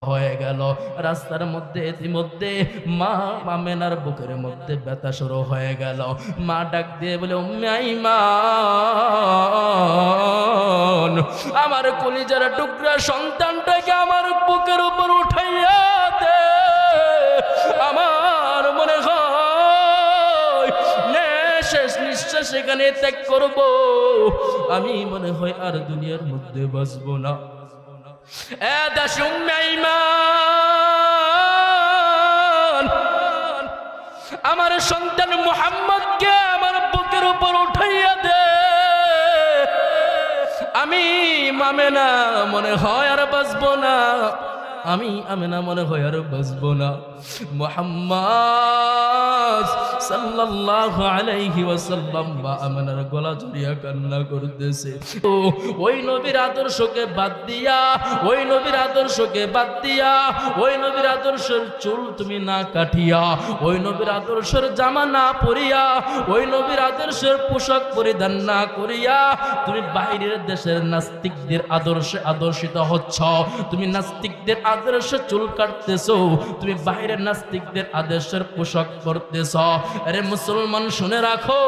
হয়ে গেল। রাস্তার মধ্যে ইতিমধ্যে মা আমেনার বুকের মধ্যে ব্যথা শুরু হয়ে গেল। মা ডাক দিয়ে বলে, উম্মে আইমান, আমার কলিজার টুকরা সন্তানটাকে আমার বুকের উপর উঠাইয়া দে। আমার মনে হয় শেষ নিঃশ্বাস এখানে ত্যাগ করব, আমি মনে হয় আর দুনিয়ার মধ্যে বাঁচব না। আমার সন্তান মুহাম্মদকে আমার বুকের উপর উঠাইয়া দে। আমি আমেনা মনে হয় আর বাঁচবো না, আমি আমেনা মনে হয় আর বাঁচবো না। মুহাম্মদ সাল্লাল্লাহু আলাইহি ওয়াসাল্লাম বা আমেনার গলা জড়িয়ে কান্না করতেছে। ওই নবীর আদর্শকে বাদ দিয়া, ওই নবীর আদর্শকে বাদ দিয়া, ওই নবীর আদর্শের চুল তুমি না কাটিয়া, ওই নবীর আদর্শের জামা না পরিয়া, ওই নবীর আদর্শের পোশাক পরিধান না করিয়া তুমি বাইরের দেশের নাস্তিকদের আদর্শে আদর্শিত হচ্ছ। তুমি নাস্তিকদের আদর্শে চুল কাটতেছো, তুমি বাইরের নাস্তিকদের আদর্শের পোশাক পরতেছ। আরে মুসলমান শুনে রাখো,